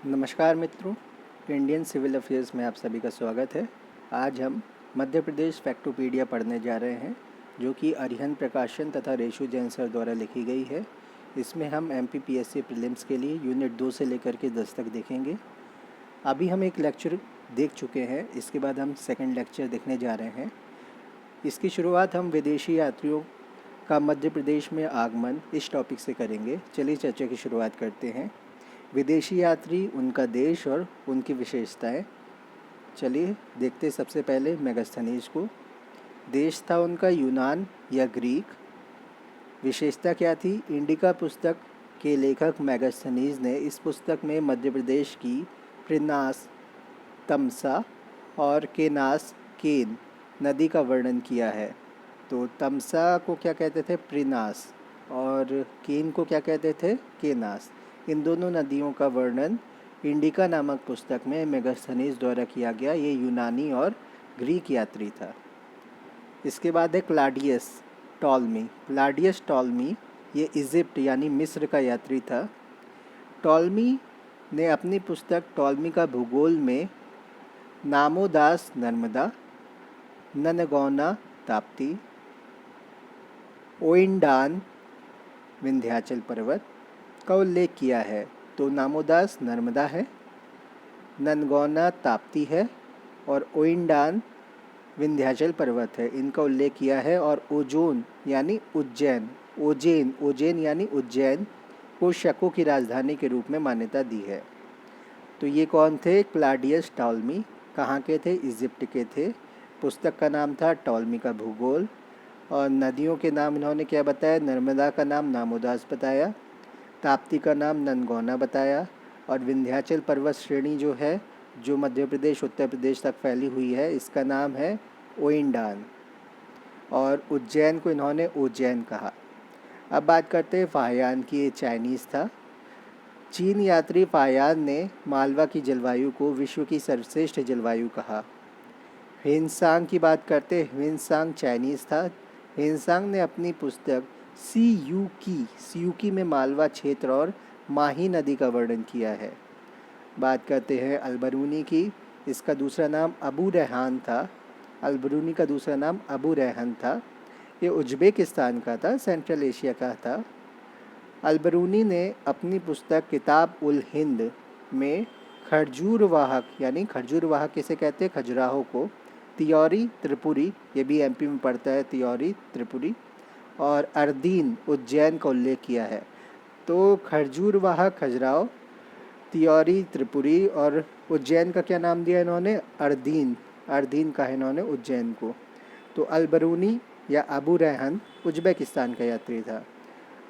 नमस्कार मित्रों, Indian civil affairs में आप सभी का स्वागत है। आज हम मध्य प्रदेश फैक्टोपीडिया पढ़ने जा रहे हैं, जो कि अरिहंत प्रकाशन तथा रेशु जैन सर द्वारा लिखी गई है। इसमें हम एमपीपीएससी प्रीलिम्स के लिए यूनिट 2 से लेकर के 10 तक देखेंगे। अभी हम एक लेक्चर देख चुके हैं, इसके बाद हम सेकंड लेक्चर देखने जा रहे हैं। इसकी शुरुआत हम विदेशी यात्रियों का मध्य प्रदेश में आगमन इस टॉपिक से करेंगे। चलिए चर्चा की शुरुआत करते हैं। विदेशी यात्री, उनका देश और उनकी विशेषताएं। चलिए देखते सबसे पहले मेगास्थनीज को। देश था उनका यूनान या ग्रीक। विशेषता क्या थी? इंडिका पुस्तक के लेखक मेगास्थनीज ने इस पुस्तक में मध्य प्रदेश की प्रिनास, तमसा और केनास केन नदी का वर्णन किया है। तो तमसा को क्या कहते थे? प्रिनास, और केन को क्या कहते थे? केनास। इन दोनों नदियों का वर्णन इंडिका नामक पुस्तक में मेगास्थनीज द्वारा किया गया। ये यूनानी और ग्रीक यात्री था। इसके बाद है क्लाडियस टॉलमी। क्लाडियस टॉलमी ये इजिप्ट यानी मिस्र का यात्री था। टॉलमी ने अपनी पुस्तक टॉलमी का भूगोल में नामोदास नर्मदा, ननगौना ताप्ती, ओइंडान विंध्याचल पर्वत का उल्लेख किया है। तो नामोदास नर्मदा है, ननगौना ताप्ती है और ओइंडान विंध्याचल पर्वत है, इनका उल्लेख किया है। और ओजोन यानी उज्जैन, ओजेन यानी उज्जैन को शकों की राजधानी के रूप में मान्यता दी है। तो ये कौन थे? Claudius Ptolemy. कहाँ के थे? इजिप्ट के थे। पुस्तक का नाम था टॉलमी का भूगोल। और नदियों के नाम इन्होंने क्या बताया? नर्मदा का नाम नामोदास बताया, ताप्ती का नाम ननगौना बताया, और विंध्याचल पर्वत श्रेणी जो है, जो मध्य प्रदेश उत्तर प्रदेश तक फैली हुई है, इसका नाम है ओइंडान। और उज्जैन को इन्होंने ओजैन कहा। अब बात करते हैं फाहियान की। ये चाइनीज़ था। चीन यात्री फाहियान ने मालवा की जलवायु को विश्व की सर्वश्रेष्ठ जलवायु कहा। ह्वेनसांग की बात करते हैं। ह्वेनसांग चाइनीज़ था। ह्वेनसांग ने अपनी पुस्तक सीयूकी में मालवा क्षेत्र और माही नदी का वर्णन किया है। बात करते हैं अलबरूनी की। इसका दूसरा नाम अबू रेहान था। अलबरूनी का दूसरा नाम अबू रेहान था। ये उज्बेकिस्तान का था, सेंट्रल एशिया का था। अलबरूनी ने अपनी पुस्तक किताब उल हिंद में खरजूर वाहक, यानी खरजूर वाहक किसे कहते हैं? खजुराहो को, तियोरी त्रिपुरी, ये भी एमपी में पड़ता है, तियोरी त्रिपुरी, और अर्दीन उज्जैन का उल्लेख किया है। तो खरजूर वाहक खजुराहो, तियोरी त्रिपुरी, और उज्जैन का क्या नाम दिया इन्होंने? अर्दीन। अर्दीन का है इन्होंने उज्जैन को। तो अलबरूनी या अबू रेहान उज्बेकिस्तान का यात्री था।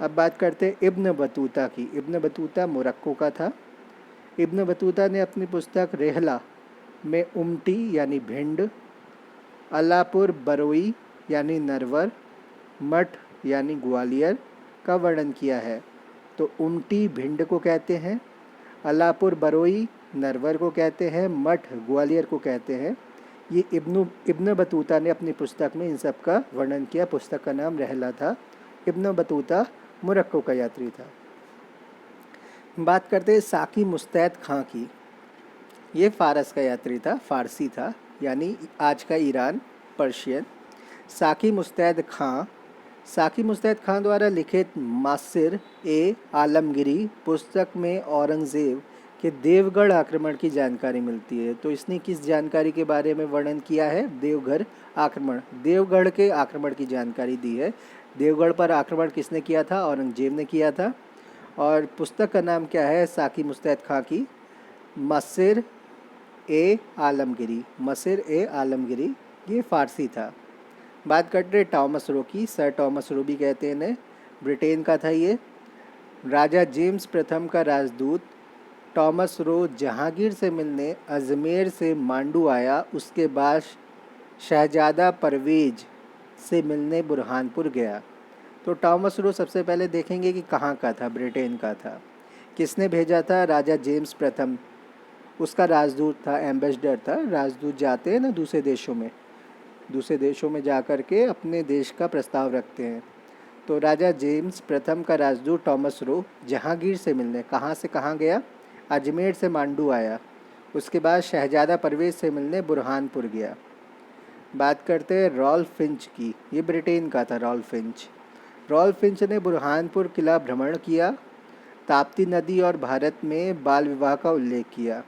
अब बात करते हैं इब्न बतूता की। इब्न बतूता मोरक्को का था। इब्न बतूता ने अपनी पुस्तक रेहला में उमटी यानी भिंड, अलापुर बरोई यानी नरवर, मठ यानी ग्वालियर का वर्णन किया है। तो उमटी भिंड को कहते हैं, अलापुर बरोई नरवर को कहते हैं, मठ ग्वालियर को कहते हैं। ये इब्न बतूता ने अपनी पुस्तक में इन सब का वर्णन किया। पुस्तक का नाम रेहला था। इब्न बतूता मोरक्को का यात्री था। बात करते हैं साकी मुस्तैद खां की। ये फारस का यात्री था, फारसी था, यानी आज का ईरान, पर्शियन। साकी मुस्तैद खां द्वारा लिखित मासिर ए आलमगिरी पुस्तक में औरंगज़ेब के देवगढ़ आक्रमण की जानकारी मिलती है। तो इसने किस जानकारी के बारे में वर्णन किया है? देवगढ़ आक्रमण, देवगढ़ के आक्रमण की जानकारी दी है। देवगढ़ पर आक्रमण किसने किया था? औरंगजेब ने किया था। और पुस्तक का नाम क्या है साकी मुस्तैद खां की? मसिर ए आलमगिरी। मसिर ए आलमगिरी, ये फ़ारसी था। बात करते हैं टॉमस रो की। सर टॉमस रो भी कहते हैं इन्हें। ब्रिटेन का था ये। राजा जेम्स प्रथम का राजदूत टॉमस रो जहांगीर से मिलने अजमेर से मांडू आया। उसके बाद शहजादा परवेज से मिलने बुरहानपुर गया। तो टॉमस रो सबसे पहले देखेंगे कि कहाँ का था। ब्रिटेन का था। किसने भेजा था? राजा जेम्स प्रथम, उसका राजदूत था, एम्बेसडर था। राजदूत जाते हैं ना दूसरे देशों में जा कर के अपने देश का प्रस्ताव रखते हैं। तो राजा जेम्स प्रथम का राजदूत टॉमस रो जहांगीर से मिलने कहाँ से कहाँ गया? अजमेर से मांडू आया। उसके बाद शहजादा परवेज़ से मिलने बुरहानपुर गया। बात करते हैं रॉल्फ फिंच की। ये ब्रिटेन का था रॉल्फ फिंच। रॉल्फ फिंच ने बुरहानपुर किला भ्रमण किया। ताप्ती नदी और भारत में बाल विवाह का उल्लेख किया।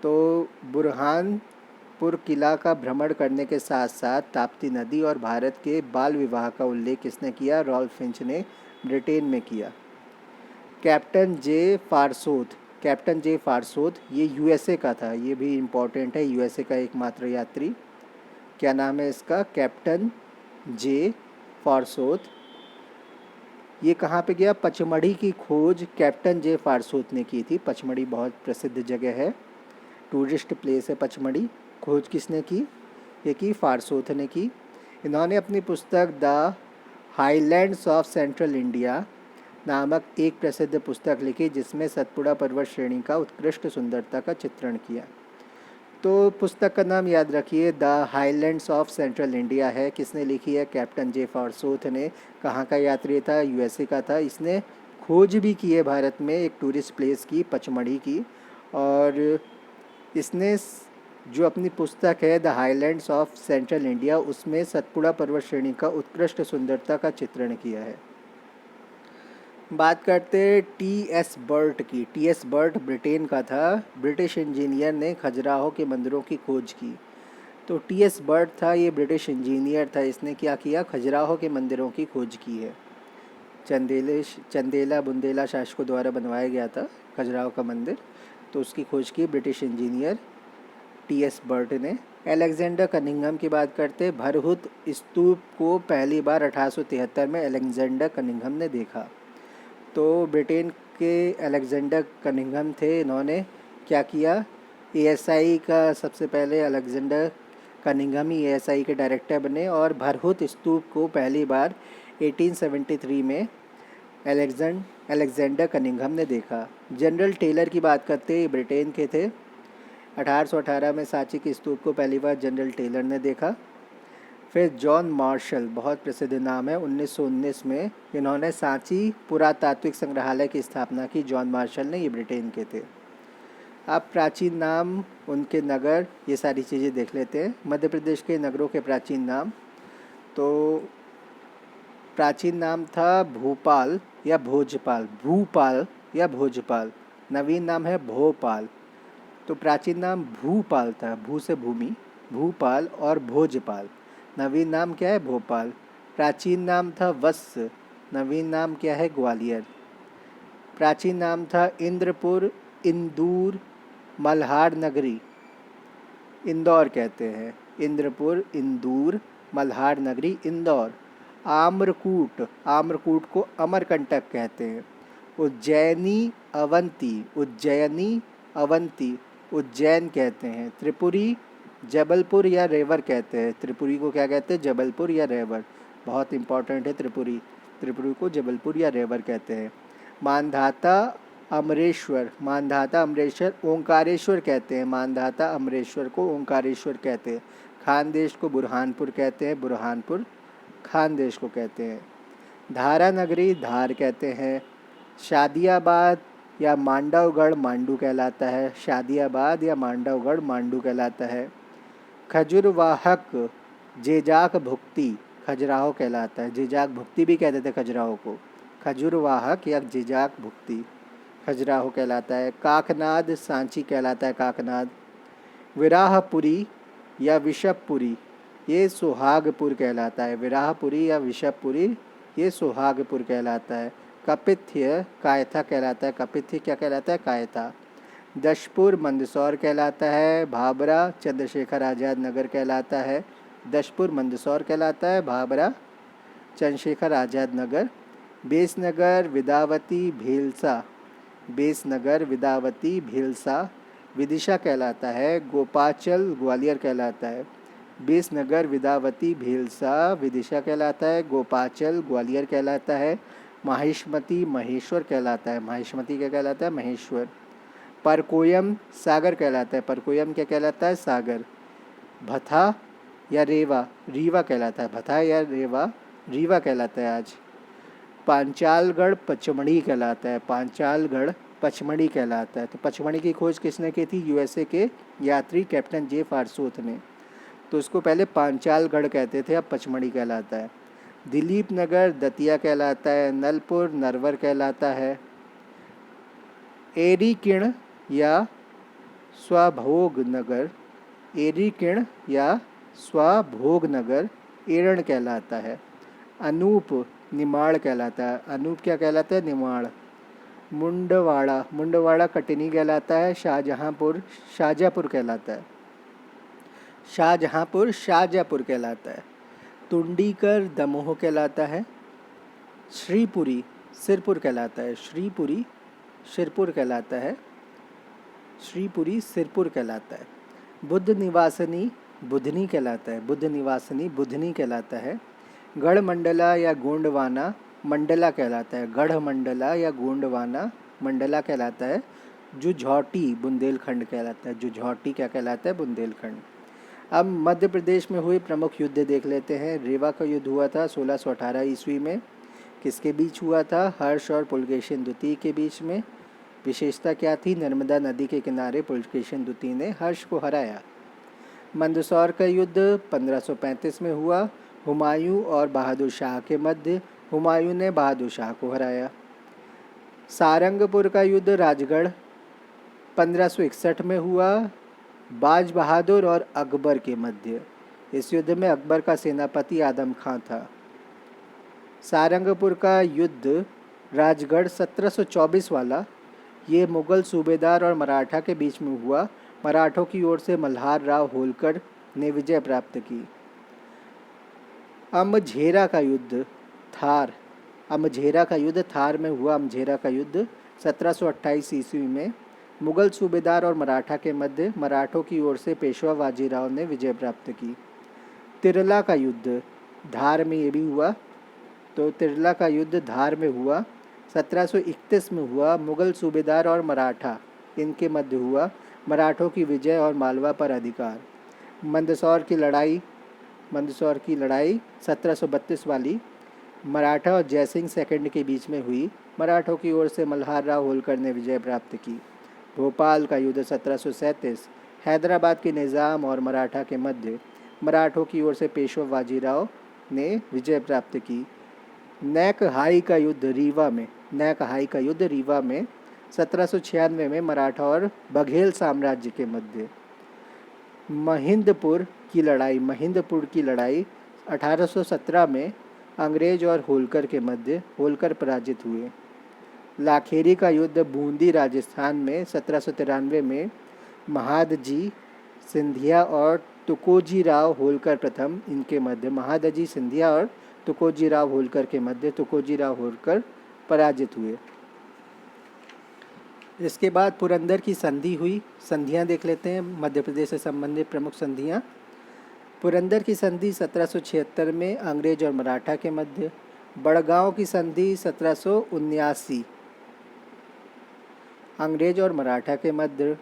तो बुरहानपुर किला का भ्रमण करने के साथ साथ ताप्ती नदी और भारत के बाल विवाह का उल्लेख किसने किया? रॉल्फ फिंच ने ब्रिटेन में किया। कैप्टन जे फारसोत ये यूएसए का था। ये भी इम्पोर्टेंट है, यूएसए का एकमात्र यात्री। क्या नाम है इसका? कैप्टन जे फारसोत। ये कहाँ पे गया? पचमढ़ी की खोज कैप्टन जे फारसोत ने की थी। पचमढ़ी बहुत प्रसिद्ध जगह है, टूरिस्ट प्लेस है पचमढ़ी। खोज किसने की? ये की फारसोत ने की। इन्होंने अपनी पुस्तक the highlands of central India नामक एक प्रसिद्ध पुस्तक लिखी, जिसमें सतपुड़ा पर्वत श्रेणी का उत्कृष्ट सुंदरता का चित्रण किया। तो पुस्तक का नाम याद रखिए, the highlands of central India है। किसने लिखी है? कैप्टन जे फारसोत ने। कहाँ का यात्री था? यूएसए का था। इसने खोज भी की है भारत में एक टूरिस्ट प्लेस की, पचमढ़ी की। और इसने जो अपनी पुस्तक है the highlands of central India, उसमें सतपुड़ा पर्वत श्रेणी का उत्कृष्ट सुंदरता का चित्रण किया है। बात करते हैं टी.एस. बर्ट की। टी.एस. बर्ट ब्रिटेन का था। ब्रिटिश इंजीनियर ने खजुराहो के मंदिरों की खोज की। तो टी.एस. बर्ट था, ये ब्रिटिश इंजीनियर था। इसने क्या किया? खजुराहो के मंदिरों की खोज की है। चंदेला बुंदेला शासकों द्वारा बनवाया गया था खजुराहो का मंदिर, तो उसकी खोज की ब्रिटिश इंजीनियर टी.एस. बर्ट ने। अलेक्जेंडर कनिंघम की बात करते। भरहुत स्तूप को पहली बार 1873 में अलेक्जेंडर कनिंघम ने देखा। तो ब्रिटेन के अलेक्जेंडर कनिंघम थे। इन्होंने क्या किया? एएसआई का सबसे पहले अलेक्जेंडर कनिंघम ही एएसआई के डायरेक्टर बने। और भरहुत स्तूप को पहली बार 1873 में अलेक्जेंडर कनिंघम ने देखा। जनरल टेलर की बात करते, ब्रिटेन के थे। 1818 में सांची के स्तूप को पहली बार जनरल टेलर ने देखा। फिर जॉन मार्शल, बहुत प्रसिद्ध नाम है, 1919 में इन्होंने सांची पुरातात्विक संग्रहालय की स्थापना की। जॉन मार्शल ने, ये ब्रिटेन के थे। अब प्राचीन नाम, उनके नगर, ये सारी चीज़ें देख लेते हैं। मध्य प्रदेश के नगरों के प्राचीन नाम। तो प्राचीन नाम था भूपाल या भोजपाल। भूपाल या भोजपाल। नवीन नाम है भोपाल। तो प्राचीन नाम भूपाल था, भू से भूमि, भूपाल। और भोजपाल नवीन नाम क्या है? भोपाल। प्राचीन नाम था वत्स, नवीन नाम क्या है? ग्वालियर। प्राचीन नाम था इंद्रपुर, इंदूर, मल्हार नगरी, इंदौर कहते हैं। इंद्रपुर, इंदूर, मल्हार नगरी, इंदौर। आम्रकूट, आम्रकूट को अमरकंटक कहते हैं। उज्जैनी, अवंती, उज्जैनी, अवंती, उज्जैन कहते हैं। त्रिपुरी, जबलपुर या रेवर कहते हैं। त्रिपुरी को क्या कहते हैं? जबलपुर या रेवर। बहुत इंपॉर्टेंट है त्रिपुरी। त्रिपुरी को जबलपुर या रेवर कहते हैं। मानधाता, अमरेश्वर, मानधाता अमरेश्वर, ओंकारेश्वर कहते हैं। मानधाता अमरेश्वर को ओंकारेश्वर कहते हैं। खानदेश को बुरहानपुर कहते हैं। बुरहानपुर खानदेश को कहते हैं। धारा नगरी धार कहते हैं। शादियाबाद या मांडवगढ़ मांडू कहलाता है। शादियाबाद या मांडवगढ़ मांडू कहलाता है। खजुरवाहक जेजाक भुक्ति खजुराहो कहलाता है। जेजाक भुक्ति भी कहते थे खजुराहो को। खजुरवाहक या जेजाक भुक्ति खजुराहो कहलाता है। काकनाद सांची कहलाता है। काकनाद। विराहपुरी या विशपपुरी, ये सुहागपुर कहलाता है। विराहपुरी या विशपपुरी, ये सुहागपुर कहलाता है। कपिथ्य कायथा कहलाता है। कपिथ्य क्या कहलाता है? कायथा। दशपुर मंदसौर कहलाता है। भाबरा चंद्रशेखर आज़ाद नगर कहलाता है। दशपुर मंदसौर कहलाता है। भाबरा चंद्रशेखर आज़ाद नगर। बेसनगर विदावती भीलसा, बेसनगर विदावती भीलसा विदिशा कहलाता है। गोपाचल ग्वालियर कहलाता है। बेसनगर विदावती भीलसा विदिशा कहलाता है। गोपाचल ग्वालियर कहलाता है। माहिष्मती महेश्वर कहलाता है। माहिष्मती क्या कहलाता है? महेश्वर। परकोयम सागर कहलाता है। परकोयम क्या कहलाता है? सागर। भथा या रेवा, रीवा कहलाता है। भथा या रेवा, रीवा कहलाता है आज। पांचालगढ़ पचमढ़ी कहलाता है। पांचालगढ़ पचमढ़ी कहलाता है। तो पचमढ़ी की खोज किसने की थी? यूएसए के यात्री कैप्टन जे फारसूत ने। तो उसको पहले पांचालगढ़ कहते थे, अब पचमढ़ी कहलाता है। दिलीप नगर दतिया कहलाता है। नलपुर नरवर कहलाता है। एरीकिण या स्वाभोग नगर, एरीकिण या स्वाभोग नगर एरण कहलाता है। अनूप निमाड़ कहलाता है। अनूप क्या कहलाता है? निमाड़। मुंडवाड़ा, मुंडवाड़ा कटनी कहलाता है। शाहजहांपुर शाहजहाँपुर कहलाता है। शाहजहांपुर शाहजहाँपुर कहलाता है। तुंडीकर दमोह कहलाता है। श्रीपुरी सिरपुर कहलाता है। श्रीपुरी सिरपुर कहलाता है। श्रीपुरी सिरपुर कहलाता है। बुद्ध निवासनी बुधनी कहलाता है। बुद्ध निवासनी बुधनी कहलाता है। गढ़ मंडला या गोंडवाना मंडला कहलाता है। गढ़ मंडला या गोंडवाना मंडला कहलाता है। जुझौटी बुंदेलखंड कहलाता है। जुझौटी क्या कहलाता है? बुंदेलखंड। अब मध्य प्रदेश में हुए प्रमुख युद्ध देख लेते हैं। रेवा का युद्ध हुआ था 1618 ईस्वी में। किसके बीच हुआ था? हर्ष और पुलकेशिन द्वितीय के बीच में। विशेषता क्या थी? नर्मदा नदी के किनारे पुलकेशिन द्वितीय ने हर्ष को हराया। मंदसौर का युद्ध 1535 में हुआ। हुमायूं और बहादुर शाह के मध्य। हुमायूं ने बहादुर शाह को हराया। सारंगपुर का युद्ध राजगढ़ 1561 में हुआ। बाज बहादुर और अकबर के मध्य। इस युद्ध में अकबर का सेनापति आदम खां था। सारंगपुर का युद्ध राजगढ़ 1724 वाला, ये मुग़ल सूबेदार और मराठा के बीच में हुआ। मराठों की ओर से मल्हार राव होलकर ने विजय प्राप्त की। अमझेरा का युद्ध थार, अमझेरा का युद्ध थार में हुआ। अमझेरा का युद्ध 1728 ईस्वी में मुग़ल सूबेदार और मराठा के मध्य। मराठों की ओर से पेशवा बाजीराव ने विजय प्राप्त की। तिरला का युद्ध धार में ये भी हुआ। तो तिरला का युद्ध धार में हुआ, 1731 में हुआ। मुग़ल सूबेदार और मराठा इनके मध्य हुआ। मराठों की विजय और मालवा पर अधिकार। मंदसौर की लड़ाई 1732 वाली मराठा और जयसिंह सेकंड के बीच में हुई। मराठों की ओर से मल्हार राव होलकर ने विजय प्राप्त की। भोपाल का युद्ध 1737 हैदराबाद के निज़ाम और मराठा के मध्य। मराठों की ओर से पेशवा बाजीराव ने विजय प्राप्त की। नैक हाई का युद्ध रीवा में, नैक हाई का युद्ध रीवा में 1796 में मराठा और बघेल साम्राज्य के मध्य। महिंदपुर की लड़ाई, महिंदपुर की लड़ाई 1817 में अंग्रेज और होलकर के मध्य। होलकर पराजित हुए। लाखेरी का युद्ध बूंदी राजस्थान में 1793 में महादजी सिंधिया और तुकोजी राव होलकर प्रथम इनके मध्य। महादजी सिंधिया और तुकोजी राव होलकर के मध्य। तुकोजी राव होलकर पराजित हुए। इसके बाद पुरंदर की संधि हुई। संधियां देख लेते हैं मध्य प्रदेश से संबंधित प्रमुख संधियां। पुरंदर की संधि 1776 में अंग्रेज और मराठा के मध्य। बड़गांव की संधि 1779 अंग्रेज और मराठा के मध्य।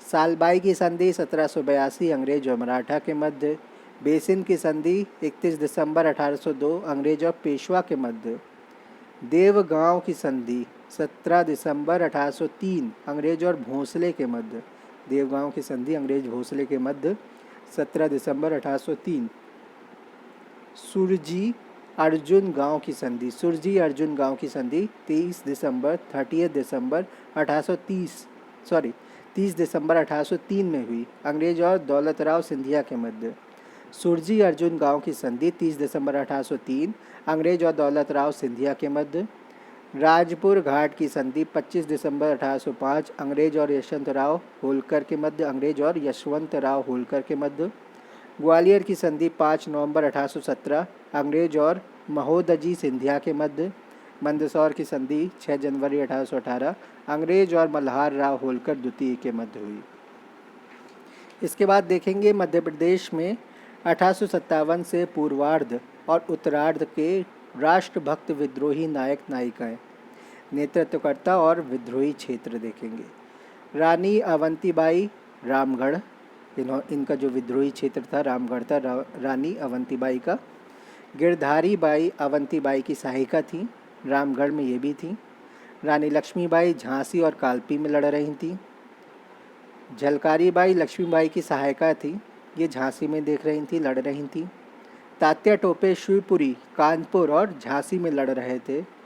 सालबाई की संधि 1782 अंग्रेज और मराठा के मध्य। बेसिन की संधि 31 दिसंबर 1802 अंग्रेज और पेशवा के मध्य। देवगांव की संधि 17 दिसंबर 1803 अंग्रेज और भोंसले के मध्य। देवगांव की संधि अंग्रेज भोंसले के मध्य 17 दिसंबर 1803। सुरजी अर्जुन गांव की संधि, सुरजी अर्जुन गांव की संधि 30 दिसंबर 1803 में हुई। अंग्रेज और दौलतराव सिंधिया के मध्य। सुरजी अर्जुन गांव की संधि 30 दिसंबर 1803 अंग्रेज और दौलतराव सिंधिया के मध्य। राजपुर घाट की संधि 25 दिसंबर 1805 अंग्रेज और यशवंतराव होलकर के मध्य। अंग्रेज और यशवंतराव होलकर के मध्य। ग्वालियर की संधि 5 नवंबर 1817 अंग्रेज और महोदजी सिंधिया के मध्य। मंदसौर की संधि 6 जनवरी 1818 अंग्रेज और मल्हार राव होलकर द्वितीय के मध्य हुई। इसके बाद देखेंगे मध्य प्रदेश में 1857 से पूर्वार्ध और उत्तरार्ध के राष्ट्रभक्त विद्रोही नायक नायिकाएं, नेतृत्वकर्ता और विद्रोही क्षेत्र देखेंगे। रानी अवंतीबाई रामगढ़, इनका जो विद्रोही क्षेत्र था रामगढ़ था, रानी अवंतीबाई का। गिरधारी बाई अवंतीबाई की सहायिका थी, रामगढ़ में ये भी थी। रानी लक्ष्मीबाई झांसी और कालपी में लड़ रही थी। झलकारी बाई लक्ष्मीबाई की सहायिका थी, ये झांसी में देख रही थी, लड़ रही थी। तात्या टोपे शिवपुरी, कानपुर और झांसी में लड़ रहे थे।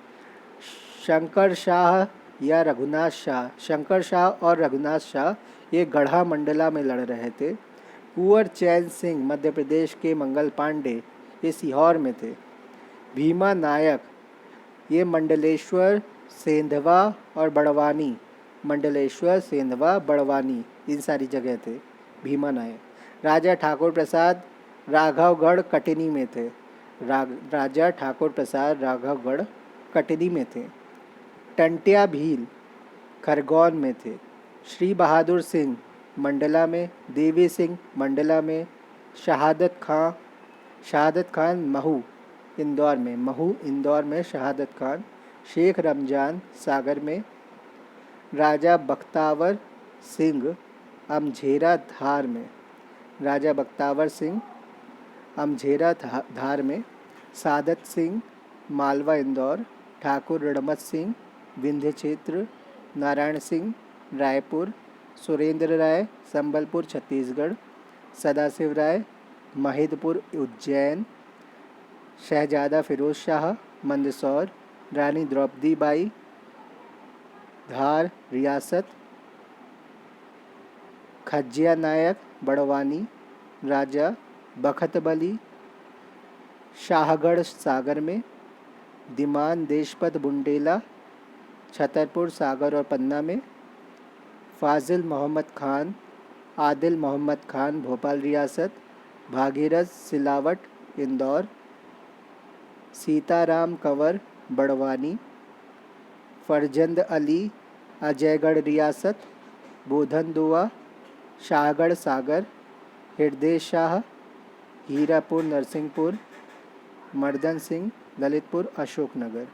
शंकर शाह या रघुनाथ शाह, शंकर शाह और रघुनाथ शाह ये गढ़ा मंडला में लड़ रहे थे। कुंवर चैन सिंह मध्य प्रदेश के मंगल पांडे ये सीहोर में थे। भीमा नायक ये मंडलेश्वर, सेंधवा और बड़वानी, मंडलेश्वर, सेंधवा, बड़वानी इन सारी जगह थे भीमा नायक। राजा ठाकुर प्रसाद राघवगढ़ कटनी में थे। राजा ठाकुर प्रसाद राघवगढ़ कटनी में थे। टंटिया भील खरगोन में थे। श्री बहादुर सिंह मंडला में, देवी सिंह मंडला में, शहादत खान महू इंदौर में शहादत खान, शेख रमजान सागर में, राजा बख्तावर सिंह अमझेरा धार में, राजा बख्तावर सिंह अमझेरा धार में, सादत सिंह मालवा इंदौर, ठाकुर रणमत सिंह विंध्य क्षेत्र, नारायण सिंह रायपुर, सुरेंद्र राय संबलपुर छत्तीसगढ़, सदाशिव राय महिदपुर उज्जैन, शहजादा फिरोज शाह मंदसौर, रानी द्रौपदी बाई धार रियासत, खज्जिया नायक बड़वानी, राजा बखतबली शाहगढ़ सागर में, दिमान देशपत बुंडेला छतरपुर सागर और पन्ना में, फाजिल मोहम्मद खान आदिल मोहम्मद खान भोपाल रियासत, भागीरथ सिलावट इंदौर, सीताराम कंवर बड़वानी, फरजंद अली अजयगढ़ रियासत, बोधन दुआ शाहगढ़ सागर, हृदय शाह हीरापुर नरसिंहपुर, मर्दन सिंह ललितपुर अशोकनगर।